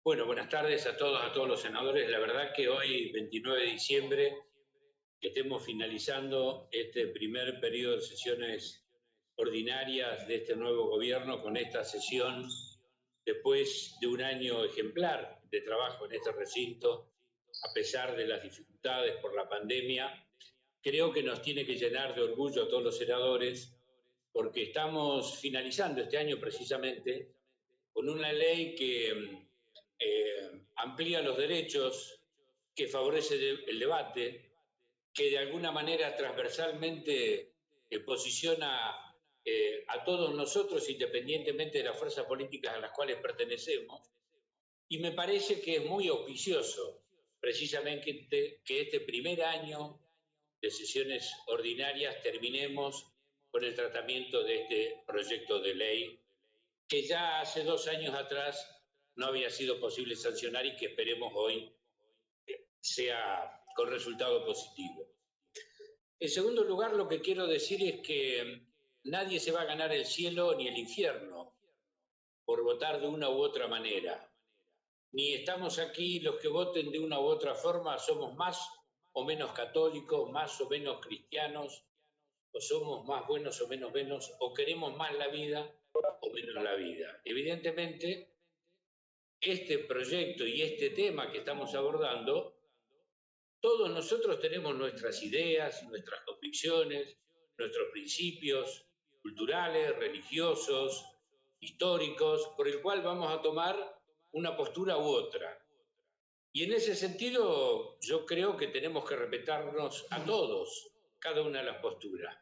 Bueno, buenas tardes a todos los senadores. La verdad que hoy, 29 de diciembre, que estemos finalizando este primer periodo de sesiones ordinarias de este nuevo gobierno con esta sesión, después de un año ejemplar de trabajo en este recinto, a pesar de las dificultades por la pandemia, creo que nos tiene que llenar de orgullo a todos los senadores porque estamos finalizando este año precisamente con una ley que amplía los derechos, que favorece el debate, que de alguna manera transversalmente posiciona a todos nosotros, independientemente de las fuerzas políticas a las cuales pertenecemos. Y me parece que es muy auspicioso precisamente que este primer año de sesiones ordinarias terminemos con el tratamiento de este proyecto de ley que ya hace 2 años atrás no había sido posible sancionar y que esperemos hoy sea con resultado positivo. En segundo lugar, lo que quiero decir es que nadie se va a ganar el cielo ni el infierno por votar de una u otra manera. Ni estamos aquí los que voten de una u otra forma, somos más o menos católicos, más o menos cristianos, o somos más buenos o menos, o queremos más la vida o menos la vida. Evidentemente, este proyecto y este tema que estamos abordando, todos nosotros tenemos nuestras ideas, nuestras convicciones, nuestros principios culturales, religiosos, históricos, por el cual vamos a tomar una postura u otra. Y en ese sentido, yo creo que tenemos que respetarnos a todos, cada una de las posturas.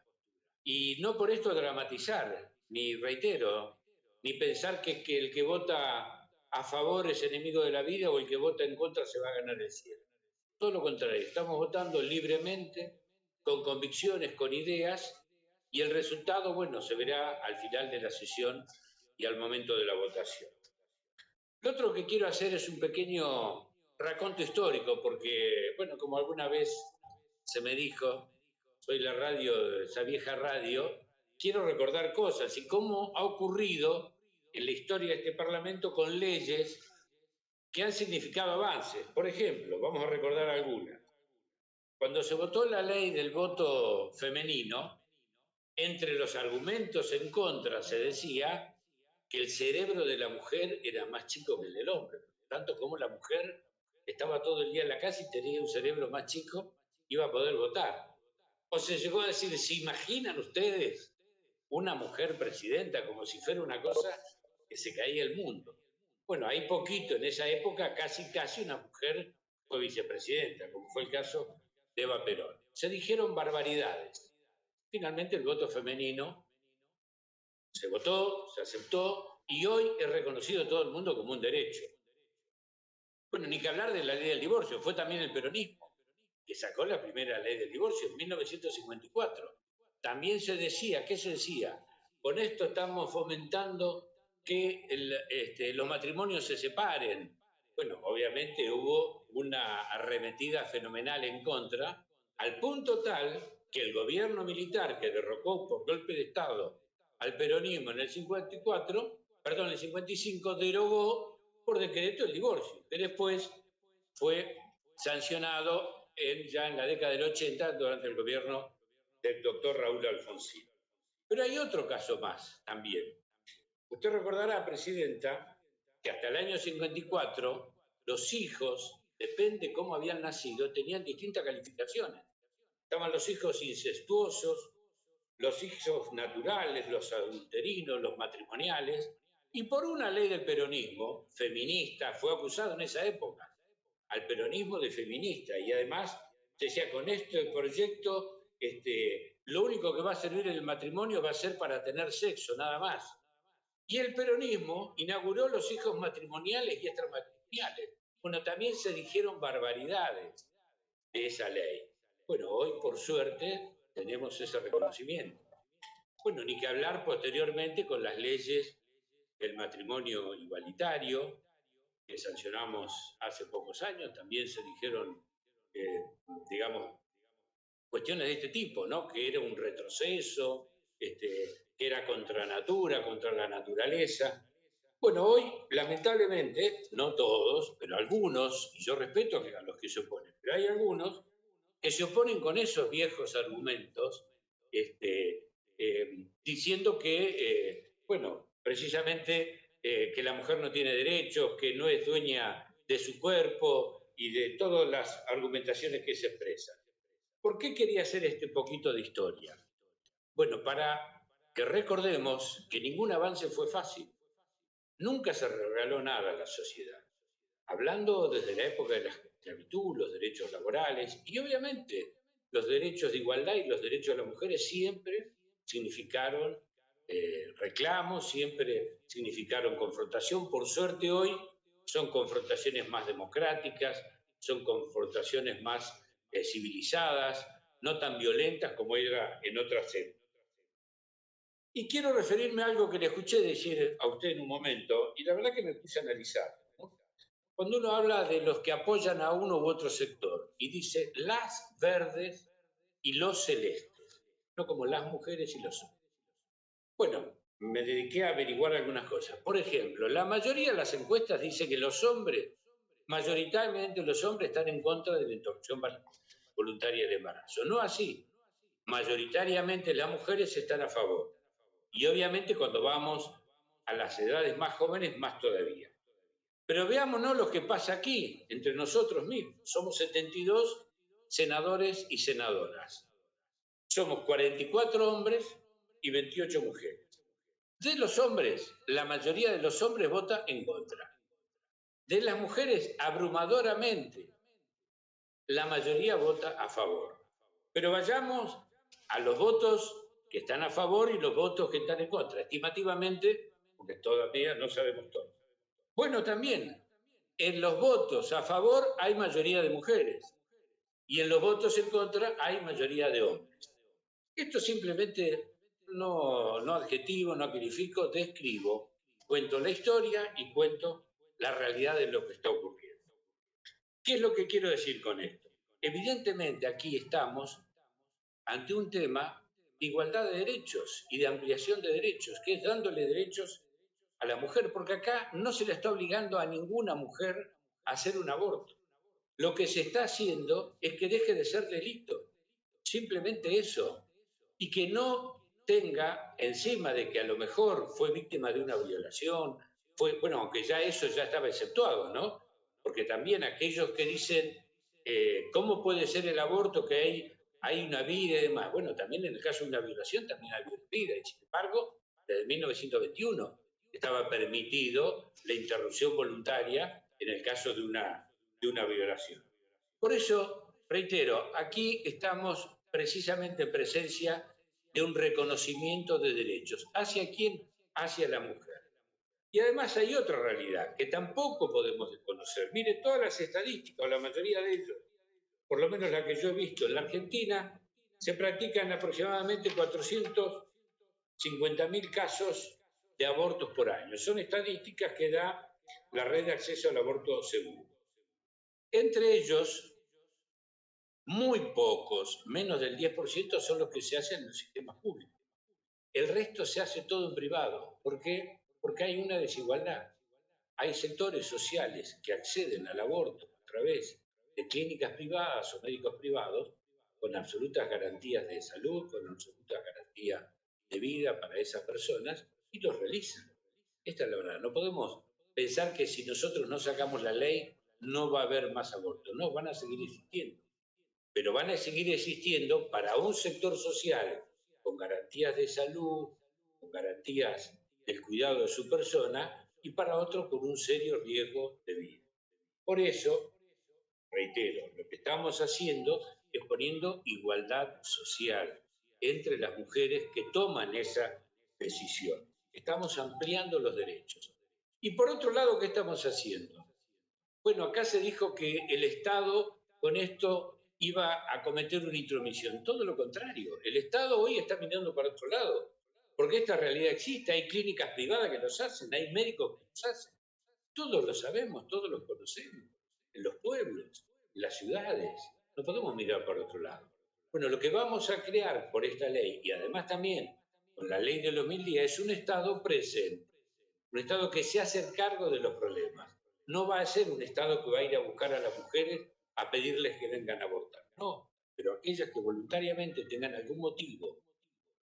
Y no por esto dramatizar, ni reitero, ni pensar que el que vota a favor es enemigo de la vida o el que vota en contra se va a ganar el cielo. Todo lo contrario, estamos votando libremente, con convicciones, con ideas, y el resultado, bueno, se verá al final de la sesión y al momento de la votación. Lo otro que quiero hacer es un pequeño raconto histórico, porque, bueno, como alguna vez se me dijo, soy la radio, esa vieja radio, quiero recordar cosas y cómo ha ocurrido en la historia de este Parlamento con leyes que han significado avances. Por ejemplo, vamos a recordar algunas. Cuando se votó la ley del voto femenino, entre los argumentos en contra se decía que el cerebro de la mujer era más chico que el del hombre. Tanto como la mujer estaba todo el día en la casa y tenía un cerebro más chico, iba a poder votar. O se llegó a decir, ¿se imaginan ustedes una mujer presidenta como si fuera una cosa que se caía el mundo? Bueno, hay poquito, en esa época casi una mujer fue vicepresidenta, como fue el caso de Eva Perón. Se dijeron barbaridades. Finalmente el voto femenino se votó, se aceptó y hoy es reconocido todo el mundo como un derecho. Bueno, ni que hablar de la ley del divorcio, fue también el peronismo que sacó la primera ley del divorcio en 1954. También se decía, ¿qué se decía? Con esto estamos fomentando que los matrimonios se separen. Bueno, obviamente hubo una arremetida fenomenal en contra, al punto tal que el gobierno militar que derrocó por golpe de Estado al peronismo en el 54, perdón, en el 55, derogó por decreto el divorcio, que después fue sancionado ya en la década del 80 durante el gobierno del doctor Raúl Alfonsín. Pero hay otro caso más también. Usted recordará, Presidenta, que hasta el año 54 los hijos, depende cómo habían nacido, tenían distintas calificaciones. Estaban los hijos incestuosos, los hijos naturales, los adulterinos, los matrimoniales, y por una ley del peronismo feminista fue acusado en esa época al peronismo de feminista y además decía con este proyecto lo único que va a servir el matrimonio va a ser para tener sexo, nada más. Y el peronismo inauguró los hijos matrimoniales y extramatrimoniales. Bueno, también se dijeron barbaridades de esa ley. Bueno, hoy por suerte tenemos ese reconocimiento. Bueno, ni que hablar posteriormente con las leyes del matrimonio igualitario, que sancionamos hace pocos años, también se dijeron, digamos, cuestiones de este tipo, ¿no? Que era un retroceso, que era contra natura, contra la naturaleza. Bueno, hoy, lamentablemente, no todos, pero algunos, y yo respeto a los que se oponen, pero hay algunos que se oponen con esos viejos argumentos, diciendo que, bueno, precisamente que la mujer no tiene derechos, que no es dueña de su cuerpo y de todas las argumentaciones que se expresan. ¿Por qué quería hacer este poquito de historia? Bueno, para que recordemos que ningún avance fue fácil. Nunca se regaló nada a la sociedad. Hablando desde la época de la esclavitud, los derechos laborales y obviamente los derechos de igualdad y los derechos de las mujeres siempre significaron reclamos, siempre significaron confrontación. Por suerte hoy son confrontaciones más democráticas, son confrontaciones más civilizadas, no tan violentas como era en otras épocas. Y quiero referirme a algo que le escuché decir a usted en un momento, y la verdad que me puse a analizar, ¿no? Cuando uno habla de los que apoyan a uno u otro sector, y dice las verdes y los celestes, no como las mujeres y los hombres. Bueno, me dediqué a averiguar algunas cosas. Por ejemplo, la mayoría de las encuestas dice que los hombres, mayoritariamente los hombres están en contra de la interrupción voluntaria del embarazo. No así. Mayoritariamente las mujeres están a favor. Y obviamente cuando vamos a las edades más jóvenes, más todavía. Pero veámonos lo que pasa aquí, entre nosotros mismos. Somos 72 senadores y senadoras. Somos 44 hombres y 28 mujeres. De los hombres, la mayoría de los hombres vota en contra. De las mujeres, abrumadoramente, la mayoría vota a favor. Pero vayamos a los votos que están a favor y los votos que están en contra, estimativamente, porque todavía no sabemos todo. Bueno, también en los votos a favor hay mayoría de mujeres y en los votos en contra hay mayoría de hombres. Esto simplemente no adjetivo, no califico, describo, cuento la historia y cuento la realidad de lo que está ocurriendo. ¿Qué es lo que quiero decir con esto? Evidentemente aquí estamos ante un tema de igualdad de derechos y de ampliación de derechos, que es dándole derechos a la mujer, porque acá no se le está obligando a ninguna mujer a hacer un aborto. Lo que se está haciendo es que deje de ser delito, simplemente eso, y que no tenga encima de que a lo mejor fue víctima de una violación, bueno, aunque ya eso ya estaba exceptuado, ¿no? Porque también aquellos que dicen, ¿cómo puede ser el aborto que hay una vida y demás? Bueno, también en el caso de una violación también hay una vida, y sin embargo, desde 1921 estaba permitido la interrupción voluntaria en el caso de una violación. Por eso, reitero, aquí estamos precisamente en presencia de un reconocimiento de derechos. ¿Hacia quién? Hacia la mujer. Y además hay otra realidad que tampoco podemos desconocer. Mire, todas las estadísticas, o la mayoría de ellos, por lo menos la que yo he visto en la Argentina, se practican aproximadamente 450.000 casos de abortos por año. Son estadísticas que da la Red de Acceso al Aborto Seguro. Entre ellos, muy pocos, menos del 10%, son los que se hacen en el sistema público. El resto se hace todo en privado. ¿Por qué? Porque hay una desigualdad. Hay sectores sociales que acceden al aborto a través de clínicas privadas o médicos privados con absolutas garantías de salud, con absolutas garantías de vida para esas personas y los realizan. Esta es la verdad. No podemos pensar que si nosotros no sacamos la ley no va a haber más abortos. No, van a seguir existiendo. Pero van a seguir existiendo para un sector social con garantías de salud, con garantías del cuidado de su persona y para otro con un serio riesgo de vida. Por eso, reitero, lo que estamos haciendo es poniendo igualdad social entre las mujeres que toman esa decisión. Estamos ampliando los derechos. Y por otro lado, ¿qué estamos haciendo? Bueno, acá se dijo que el Estado con esto iba a cometer una intromisión. Todo lo contrario, el Estado hoy está mirando para otro lado, porque esta realidad existe, hay clínicas privadas que los hacen, hay médicos que los hacen. Todos lo sabemos, todos lo conocemos, en los pueblos, en las ciudades. No podemos mirar para otro lado. Bueno, lo que vamos a crear por esta ley y además también con la ley de 2010 es un Estado presente. un Estado que se hace cargo de los problemas. No va a ser un Estado que va a ir a buscar a las mujeres a pedirles que vengan a abortar. No, pero aquellas que voluntariamente tengan algún motivo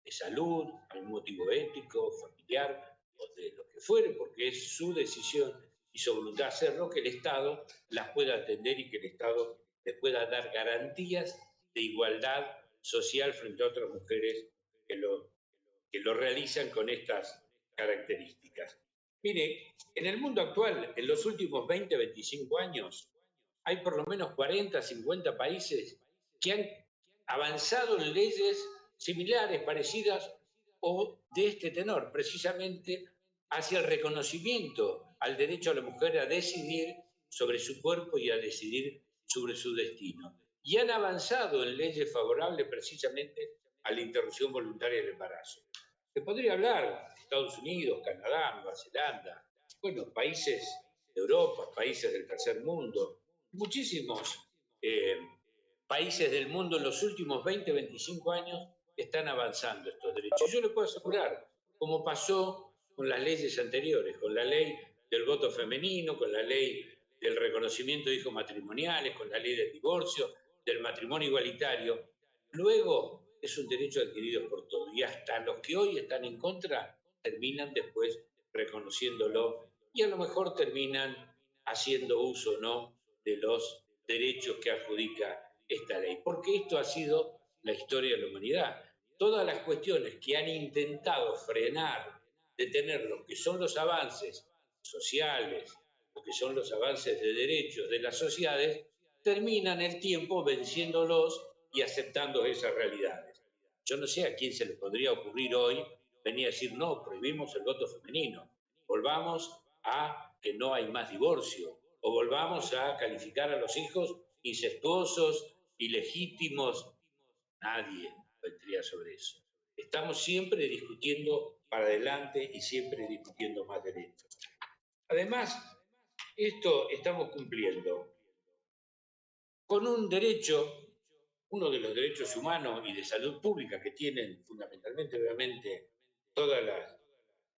de salud, algún motivo ético, familiar o de lo que fuere, porque es su decisión y su voluntad hacerlo, que el Estado las pueda atender y que el Estado les pueda dar garantías de igualdad social frente a otras mujeres que lo realizan con estas características. Mire, en el mundo actual, en los últimos 20, 25 años, hay por lo menos 40, 50 países que han avanzado en leyes similares, parecidas o de este tenor, precisamente hacia el reconocimiento al derecho a la mujer a decidir sobre su cuerpo y a decidir sobre su destino. Y han avanzado en leyes favorables precisamente a la interrupción voluntaria del embarazo. Se podría hablar de Estados Unidos, Canadá, Nueva Zelanda, bueno, países de Europa, países del tercer mundo, muchísimos eh, países del mundo en los últimos 20, 25 años están avanzando estos derechos. Yo le puedo asegurar, como pasó con las leyes anteriores, con la ley del voto femenino, con la ley del reconocimiento de hijos matrimoniales, con la ley del divorcio, del matrimonio igualitario. Luego es un derecho adquirido por todos y hasta los que hoy están en contra terminan después reconociéndolo y a lo mejor terminan haciendo uso no de los derechos que adjudica esta ley, porque esto ha sido la historia de la humanidad. Todas las cuestiones que han intentado frenar, detener lo que son los avances sociales, lo que son los avances de derechos de las sociedades, terminan el tiempo venciéndolos y aceptando esas realidades. Yo no sé a quién se le podría ocurrir hoy venir a decir, no, prohibimos el voto femenino, volvamos a que no hay más divorcio, o volvamos a calificar a los hijos incestuosos, ilegítimos. Nadie vendría sobre eso. Estamos siempre discutiendo para adelante y siempre discutiendo más derechos. Además, esto estamos cumpliendo con un derecho, uno de los derechos humanos y de salud pública que tienen fundamentalmente, obviamente, todas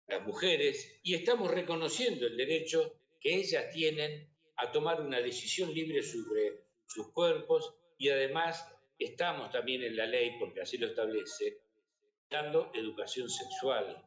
las mujeres, y estamos reconociendo el derecho que ellas tienen a tomar una decisión libre sobre sus cuerpos y además estamos también en la ley, porque así lo establece, dando educación sexual,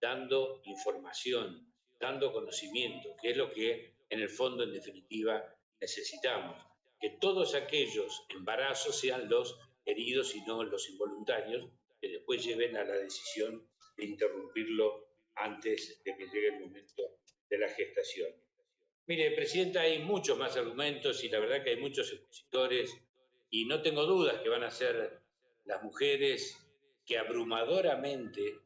dando información, dando conocimiento, que es lo que en el fondo, en definitiva, necesitamos. Que todos aquellos embarazos sean los heridos y no los involuntarios, que después lleven a la decisión de interrumpirlo antes de que llegue el momento de la gestación. Mire, Presidenta, hay muchos más argumentos y la verdad que hay muchos expositores y no tengo dudas que van a ser las mujeres que abrumadoramente,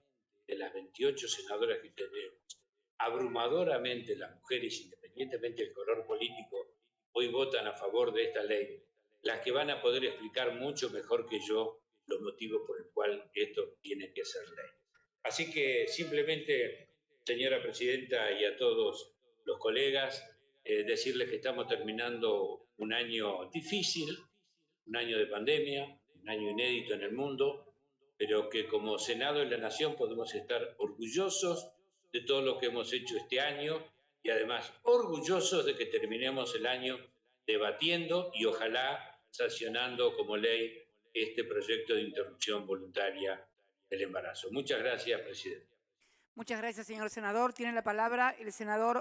de las 28 senadoras que tenemos, abrumadoramente las mujeres, independientemente del color político, hoy votan a favor de esta ley, las que van a poder explicar mucho mejor que yo los motivos por el cual esto tiene que ser ley. Así que simplemente, señora Presidenta, y a todos los colegas, decirles que estamos terminando un año difícil, un año de pandemia, un año inédito en el mundo, pero que como Senado de la Nación podemos estar orgullosos de todo lo que hemos hecho este año y además orgullosos de que terminemos el año debatiendo y ojalá sancionando como ley este proyecto de interrupción voluntaria del embarazo. Muchas gracias, presidente. Muchas gracias, señor senador. Tiene la palabra el senador